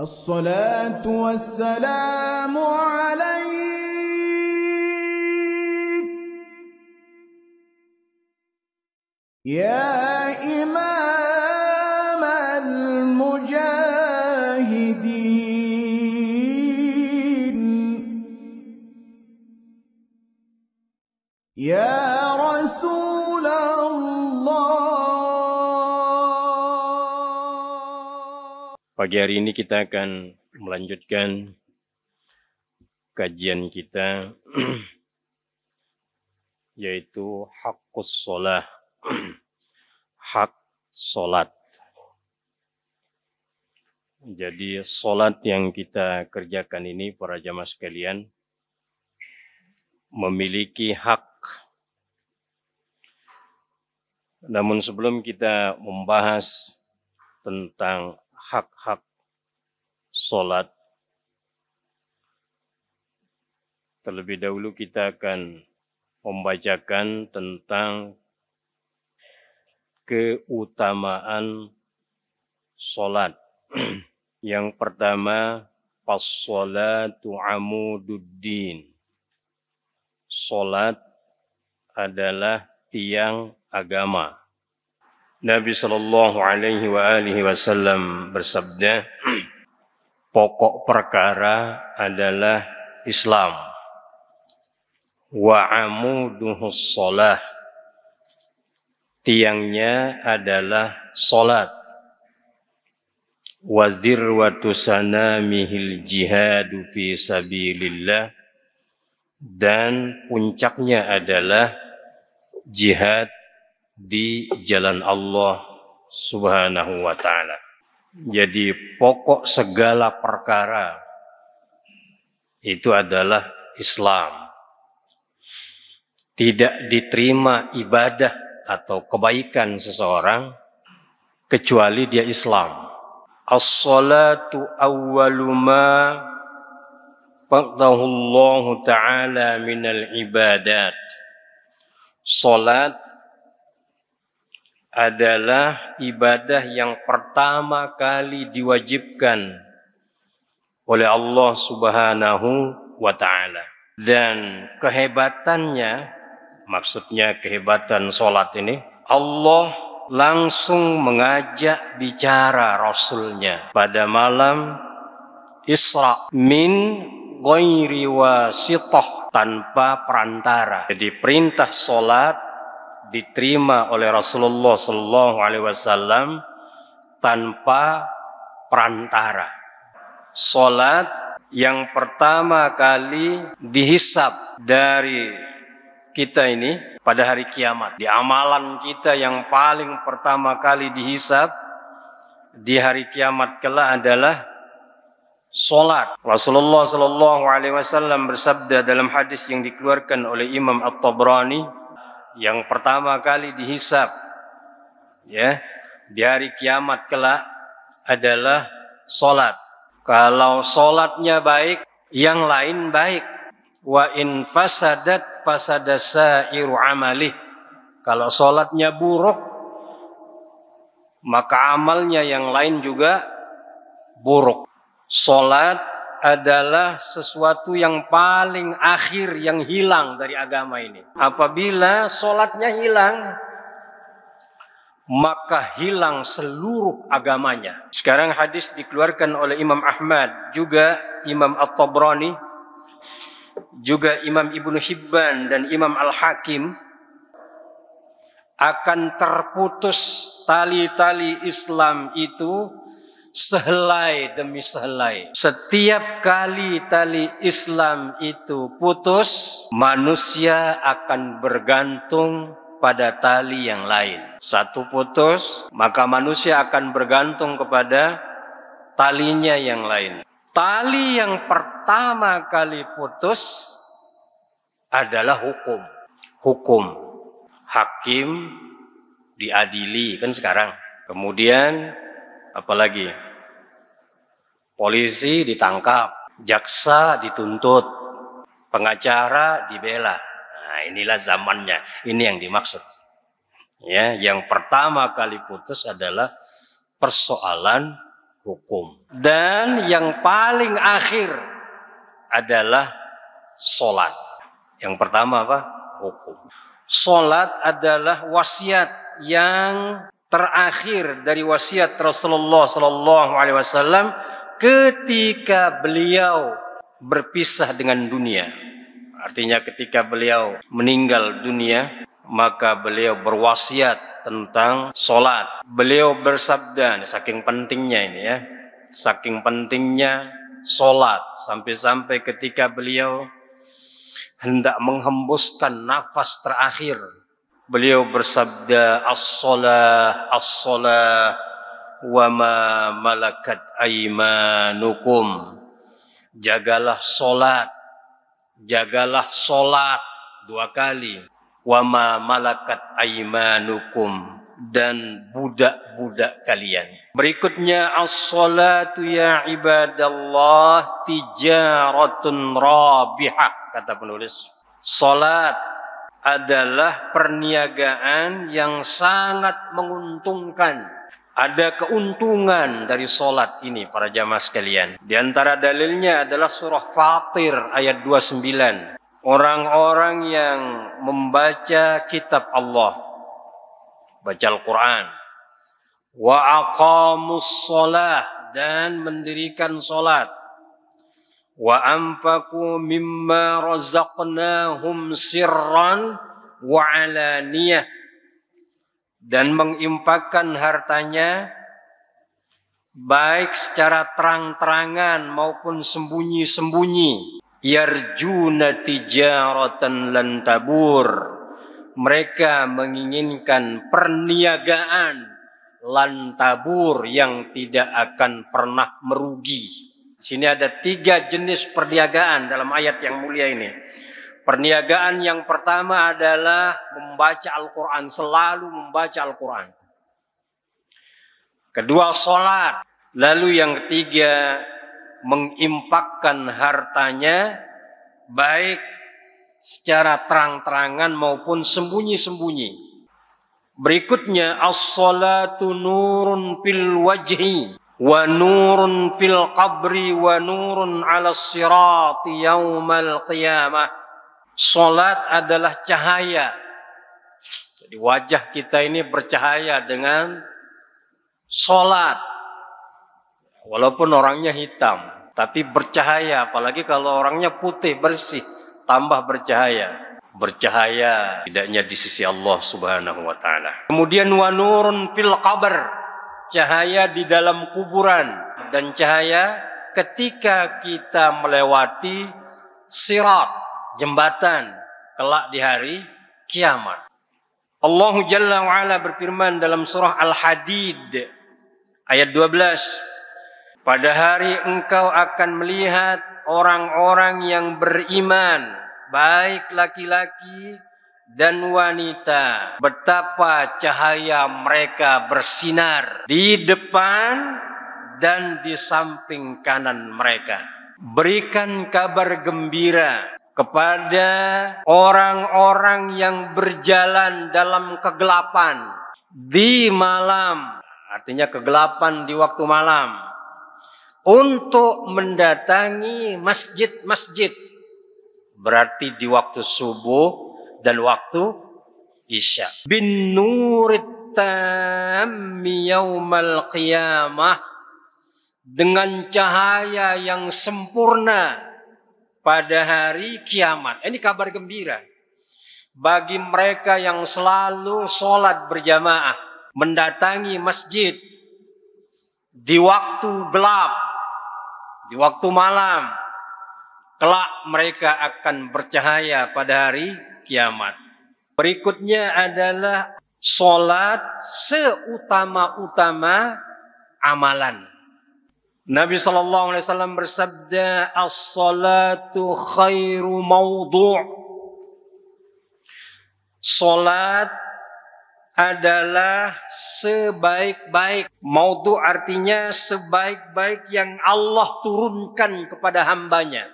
الصلاة والسلام عليك يا إمام المجاهدين يا رسول الله. Pagi hari ini kita akan melanjutkan kajian kita yaitu haqqus shalah, hak salat. Jadi salat yang kita kerjakan ini para jamaah sekalian memiliki hak. Namun sebelum kita membahas tentang hak-hak salat, terlebih dahulu kita akan membacakan tentang keutamaan salat. Yang pertama, as-salatu amududdin. Salat adalah tiang agama. Nabi sallallahu alaihi wasallam bersabda, pokok perkara adalah Islam. Wa amuduhus shalah. Tiangnya adalah salat. Wa dzirwatu sanamihil jihadu fi sabilillah. Dan puncaknya adalah jihad di jalan Allah Subhanahu wa ta'ala. Jadi pokok segala perkara itu adalah Islam. Tidak diterima ibadah atau kebaikan seseorang kecuali dia Islam. As-salatu awwalu ma faqdahu Allah ta'ala minal ibadat. Salat adalah ibadah yang pertama kali diwajibkan oleh Allah Subhanahu wa ta'ala. Dan kehebatannya, maksudnya kehebatan salat ini, Allah langsung mengajak bicara Rasulnya pada malam Isra min ghairi wasithah, tanpa perantara. Jadi perintah salat diterima oleh Rasulullah sallallahu alaihi wasallam tanpa perantara. Salat yang pertama kali dihisab dari kita ini pada hari kiamat. Di amalan kita yang paling pertama kali dihisab di hari kiamat kelak adalah salat. Rasulullah sallallahu alaihi wasallam bersabda dalam hadis yang dikeluarkan oleh Imam At-Tabrani, yang pertama kali dihisab ya di hari kiamat kelak adalah salat. Kalau salatnya baik, yang lain baik. Wa in fasadat fasada sairu amalih. Kalau salatnya buruk, maka amalnya yang lain juga buruk. Salat adalah sesuatu yang paling akhir yang hilang dari agama ini. Apabila salatnya hilang, maka hilang seluruh agamanya. Sekarang hadis dikeluarkan oleh Imam Ahmad, juga Imam At-Tabrani, juga Imam Ibnu Hibban dan Imam Al-Hakim, akan terputus tali-tali Islam itu sehelai demi sehelai. Setiap kali tali Islam itu putus, manusia akan bergantung pada tali yang lain. Satu putus, maka manusia akan bergantung kepada talinya yang lain. Tali yang pertama kali putus adalah hukum. Hukum. Hakim diadili kan sekarang. Kemudian apalagi? Polisi ditangkap, jaksa dituntut, pengacara dibela. Nah, inilah zamannya. Ini yang dimaksud. Ya, yang pertama kali putus adalah persoalan hukum. Dan yang paling akhir adalah sholat. Yang pertama apa? Hukum. Sholat adalah wasiat yang terakhir dari wasiat Rasulullah Sallallahu Alaihi Wasallam ketika beliau berpisah dengan dunia. Artinya ketika beliau meninggal dunia, maka beliau berwasiat tentang sholat. Beliau bersabda, saking pentingnya ini ya, saking pentingnya sholat, sampai-sampai ketika beliau hendak menghembuskan nafas terakhir, beliau bersabda, as-shalah, as-shalah, wa ma malakat aimanukum. Jagalah sholat, jagalah sholat 2 kali. Wa ma malakat aimanukum, dan budak-budak kalian. Berikutnya, as-salatu ya ibadallah tijaratun rabihah, kata penulis. Salat adalah perniagaan yang sangat menguntungkan. Ada keuntungan dari salat ini para jamaah sekalian. Di antara dalilnya adalah surah Fatir ayat 29. Orang-orang yang membaca kitab Allah, baca Al-Quran, wa aqamus shalah, dan mendirikan salat, wa anfaqu mimma razaqnahum sirran wa alaniyah, dan menginfakkan hartanya baik secara terang-terangan maupun sembunyi-sembunyi. Yarjuna tijaratan lan tabur, mereka menginginkan perniagaan lan tabur yang tidak akan pernah merugi. Sini ada 3 jenis perniagaan dalam ayat yang mulia ini. Perniagaan yang pertama adalah membaca Al-Quran, selalu membaca Al-Quran. Kedua, sholat. Lalu yang ketiga, menginfakkan hartanya baik secara terang-terangan maupun sembunyi-sembunyi. Berikutnya, as-salatu nurun fil wajhi wa nurun fil qabri wa nurun 'ala sirati yaumal qiyamah. Salat adalah cahaya. Jadi wajah kita ini bercahaya dengan salat. Walaupun orangnya hitam, tapi bercahaya. Apalagi kalau orangnya putih, bersih, tambah bercahaya. Bercahaya tidaknya di sisi Allah Subhanahu wa ta'ala. Kemudian wa nurun fil qabr, cahaya di dalam kuburan. Dan cahaya ketika kita melewati sirat, jembatan, kelak di hari kiamat. Allah Jalla wa Ala berfirman dalam surah Al-Hadid ayat 12. Pada hari engkau akan melihat orang-orang yang beriman, baik laki-laki dan wanita, betapa cahaya mereka bersinar di depan dan di samping kanan mereka. Berikan kabar gembira kepada orang-orang yang berjalan dalam kegelapan di malam, artinya kegelapan di waktu malam, untuk mendatangi masjid-masjid, berarti di waktu subuh dan waktu isya. Bin nurit tammi yaumal qiyamah, dengan cahaya yang sempurna pada hari kiamat. Ini kabar gembira bagi mereka yang selalu sholat berjamaah, mendatangi masjid di waktu gelap, di waktu malam. Kelak mereka akan bercahaya pada hari kiamat. Berikutnya adalah sholat seutama-utama amalan. Nabi SAW bersabda, as-salatu khairu mawdu'. Sholat adalah sebaik-baik. Mawdu' artinya sebaik-baik yang Allah turunkan kepada hambanya.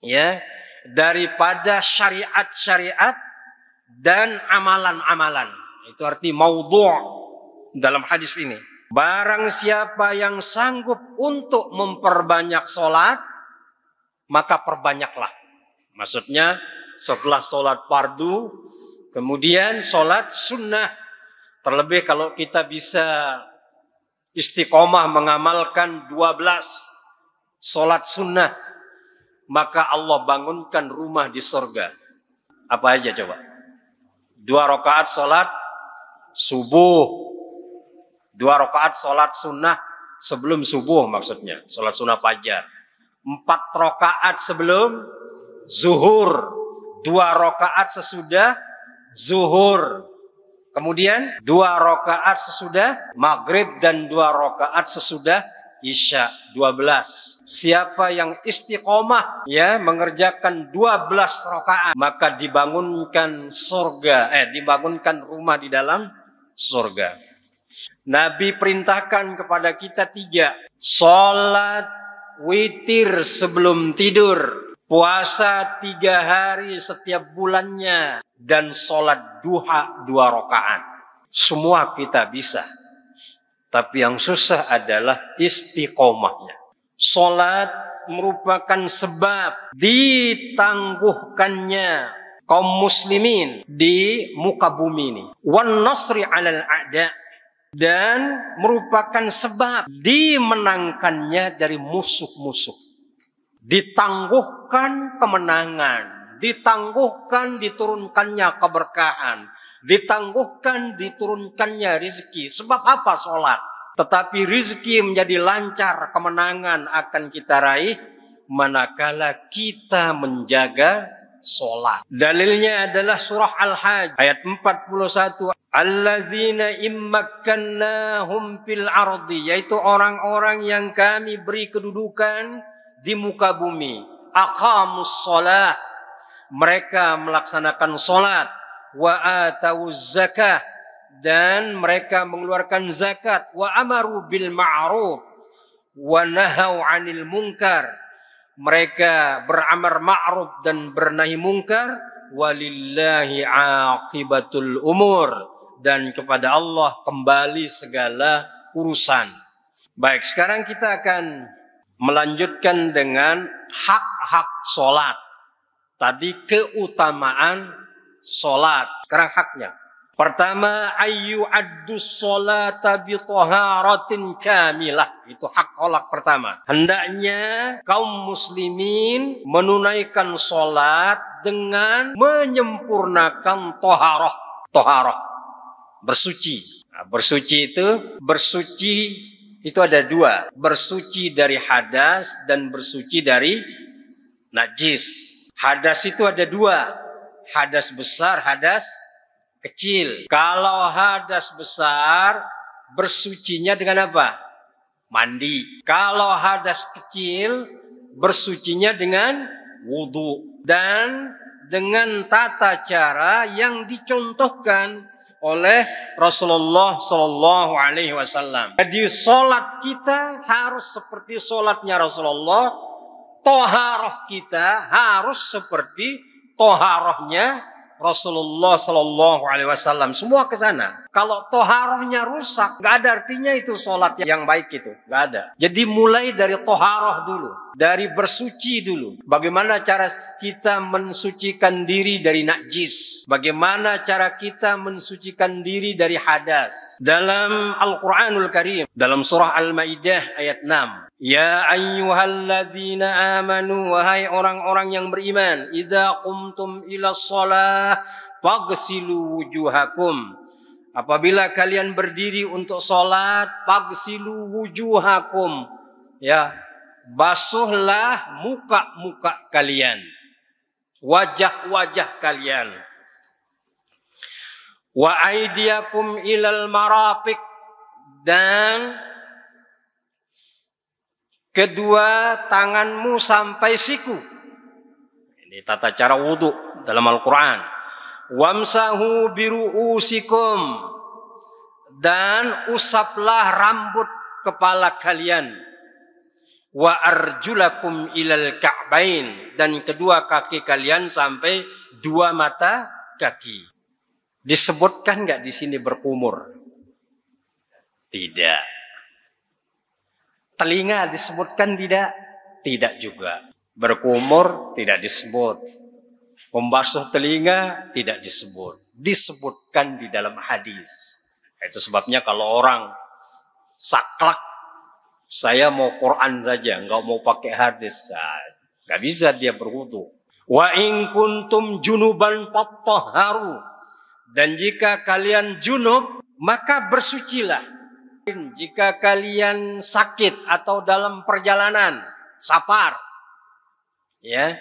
Ya, daripada syariat-syariat dan amalan-amalan. Itu arti mawdu' dalam hadis ini. Barang siapa yang sanggup untuk memperbanyak sholat, maka perbanyaklah. Maksudnya setelah sholat fardu, kemudian sholat sunnah. Terlebih kalau kita bisa istiqomah mengamalkan 12 sholat sunnah, maka Allah bangunkan rumah di surga. Apa aja coba? 2 rakaat sholat subuh, 2 rakaat sholat sunnah sebelum subuh, maksudnya sholat sunnah fajar. 4 rakaat sebelum zuhur, 2 rakaat sesudah zuhur. Kemudian 2 rakaat sesudah maghrib dan 2 rakaat sesudah isya, 12. Siapa yang istiqomah mengerjakan 12 rakaat, maka dibangunkan dibangunkan rumah di dalam surga. Nabi perintahkan kepada kita 3. Sholat witir sebelum tidur, puasa 3 hari setiap bulannya, dan sholat duha 2 rakaat. Semua kita bisa. Tapi yang susah adalah istiqomahnya. Sholat merupakan sebab ditangguhkannya kaum muslimin di muka bumi ini. Wan nasri 'alal a'da, dan merupakan sebab dimenangkannya dari musuh-musuh. Ditangguhkan kemenangan, ditangguhkan diturunkannya keberkahan, ditangguhkan diturunkannya rezeki. Sebab apa? Sholat. Tetapi rezeki menjadi lancar, kemenangan akan kita raih manakala kita menjaga sholat. Dalilnya adalah surah Al-Hajj ayat 41. Alladzina immakkannahum fil ardi, yaitu orang-orang yang kami beri kedudukan di muka bumi. Aqamus shalah, mereka melaksanakan salat. Wa atawuz zakah, dan mereka mengeluarkan zakat. Wa amaru bil ma'ruf wa nahau 'anil munkar, mereka beramar ma'ruf dan bernahi mungkar. Walillahi 'aqibatul umur, dan kepada Allah kembali segala urusan. Baik, sekarang kita akan melanjutkan dengan hak-hak sholat. Tadi keutamaan sholat, sekarang haknya. Pertama, ayyu addus sholata bi taharatin kamilah. Itu hak sholat pertama. Hendaknya kaum muslimin menunaikan sholat dengan menyempurnakan toharoh. Toharoh, bersuci. Nah, bersuci itu ada 2. Bersuci dari hadas dan bersuci dari najis. Hadas itu ada 2. Hadas besar, hadas kecil. Kalau hadas besar, bersucinya dengan apa? Mandi. Kalau hadas kecil, bersucinya dengan wudu. Dan dengan tata cara yang dicontohkan oleh Rasulullah Sallallahu Alaihi Wasallam. Jadi solat kita harus seperti solatnya Rasulullah. Toharoh kita harus seperti toharohnya Rasulullah Sallallahu Alaihi Wasallam. Semua ke sana. Kalau toharohnya rusak, nggak ada artinya itu solat yang baik itu, nggak ada. Jadi mulai dari toharoh dulu, dari bersuci dulu. Bagaimana cara kita mensucikan diri dari najis? Bagaimana cara kita mensucikan diri dari hadas? Dalam Al-Quranul Karim, dalam surah Al-Maidah ayat 6. Ya ayyuhalladzina amanu, wahai orang-orang yang beriman, idza qumtum ila shalah faghsilu wujuhakum. Apabila kalian berdiri untuk sholat, faghsilu wujuhakum, ya, basuhlah muka-muka kalian, wajah-wajah kalian. Wa aydiyakum ilal marafiq, dan kedua tanganmu sampai siku. Ini tata cara wudhu dalam Al-Quran. Wamsahu biru'usikum, dan usaplah rambut kepala kalian. Wa arjulakum ilal ka'bain, dan kedua kaki kalian sampai 2 mata kaki. Disebutkan nggak di sini berkumur? Tidak. Telinga disebutkan tidak? Tidak juga. Berkumur tidak disebut. Membasuh telinga tidak disebut. Disebutkan di dalam hadis. Itu sebabnya kalau orang saklek, saya mau Quran saja, nggak mau pakai hadis, nggak bisa dia berwudu. Wa in kuntum junuban fattahharu. Dan jika kalian junub, maka bersucilah. Jika kalian sakit atau dalam perjalanan, safar, ya,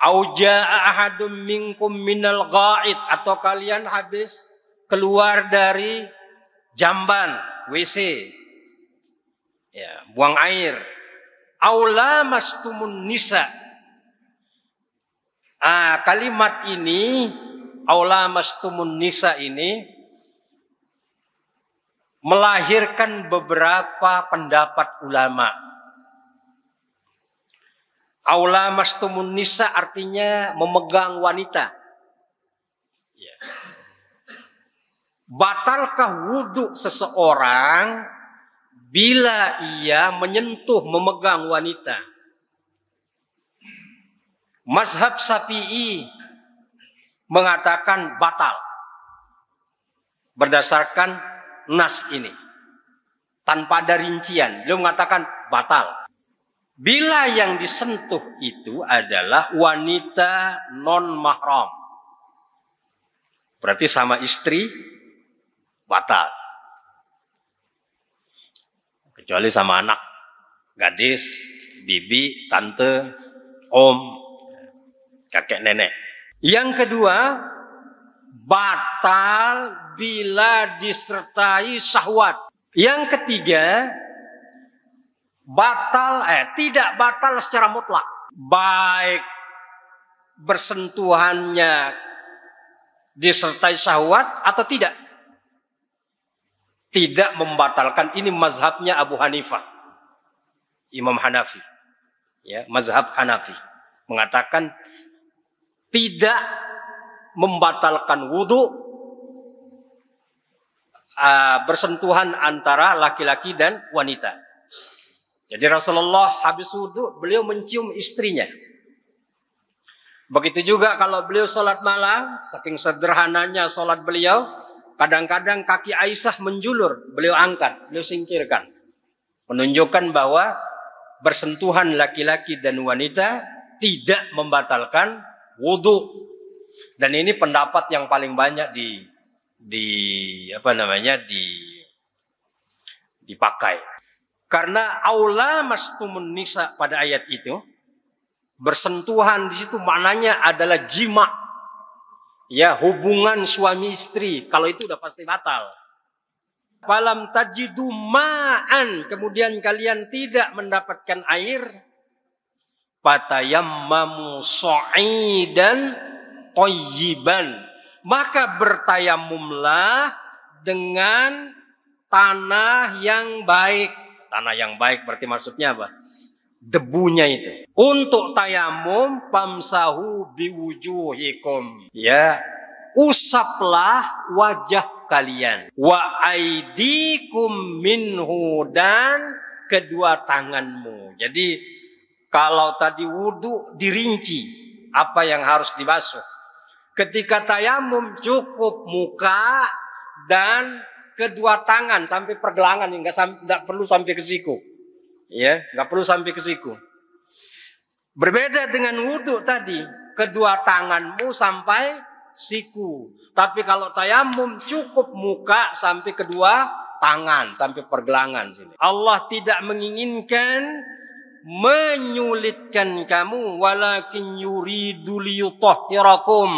au jaa ahadum minkum minal ghaid, atau kalian habis keluar dari jamban, WC, ya, buang air, au lamastumun nisa. Kalimat ini, au lamastumun nisa ini melahirkan beberapa pendapat ulama. Aula mastumun nisa artinya memegang wanita. Ya. Batalkah wudhu seseorang bila ia menyentuh, memegang wanita? Mazhab Syafi'i mengatakan batal berdasarkan nas ini, tanpa ada rincian. Beliau mengatakan batal bila yang disentuh itu adalah wanita non mahram, berarti sama istri batal, kecuali sama anak, gadis, bibi, tante, om, kakek, nenek. Yang kedua, batal bila disertai syahwat. Yang ketiga, tidak batal secara mutlak. Baik bersentuhannya disertai syahwat atau tidak. Tidak membatalkan. Ini mazhabnya Abu Hanifah, Imam Hanafi. Ya, mazhab Hanafi mengatakan tidak membatalkan wudhu bersentuhan antara laki-laki dan wanita. Jadi Rasulullah habis wudhu, beliau mencium istrinya. Begitu juga kalau beliau sholat malam, saking sederhananya sholat beliau, kadang-kadang kaki Aisyah menjulur, beliau angkat, beliau singkirkan. Menunjukkan bahwa bersentuhan laki-laki dan wanita tidak membatalkan wudhu. Dan ini pendapat yang paling banyak dipakai. Karena aula mastumun nisa pada ayat itu, bersentuhan di situ maknanya adalah jima, ya, hubungan suami istri. Kalau itu udah pasti batal. Falam tajidu ma'an, kemudian kalian tidak mendapatkan air, fatayammamu sha'idan thayyiban, maka bertayamumlah dengan tanah yang baik. Tanah yang baik berarti maksudnya apa? Debunya itu. Untuk tayamum, famsahu biwujuhikum, ya, usaplah wajah kalian, wa aidikum minhu, dan kedua tanganmu. Jadi kalau tadi wudhu dirinci apa yang harus dibasuh, ketika tayamum cukup muka dan kedua tangan sampai pergelangan, nggak perlu sampai ke siku, ya, nggak perlu sampai ke siku. Berbeda dengan wudhu tadi, kedua tanganmu sampai siku. Tapi kalau tayamum cukup muka sampai kedua tangan, sampai pergelangan sini. Allah tidak menginginkan menyulitkan kamu, walakin yuridu liyutahhirakum,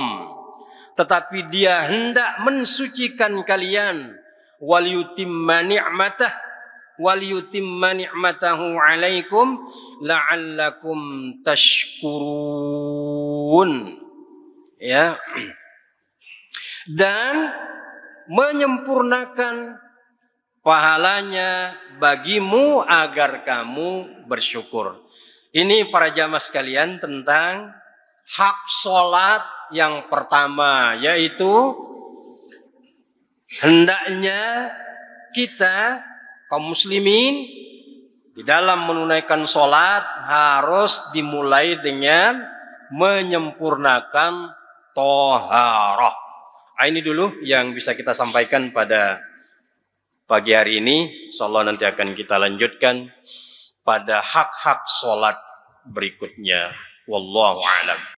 tetapi dia hendak mensucikan kalian, waliyutimma ni'matahu alaikum la'allakum tashkurun, ya, dan menyempurnakan pahalanya bagimu agar kamu bersyukur. Ini para jamaah sekalian tentang hak sholat yang pertama, yaitu hendaknya kita kaum muslimin Di dalam menunaikan sholat harus dimulai dengan menyempurnakan toharoh. Ini dulu yang bisa kita sampaikan pada pagi hari ini. Insyaallah nanti akan kita lanjutkan pada hak-hak sholat berikutnya. Wallahu a'lam.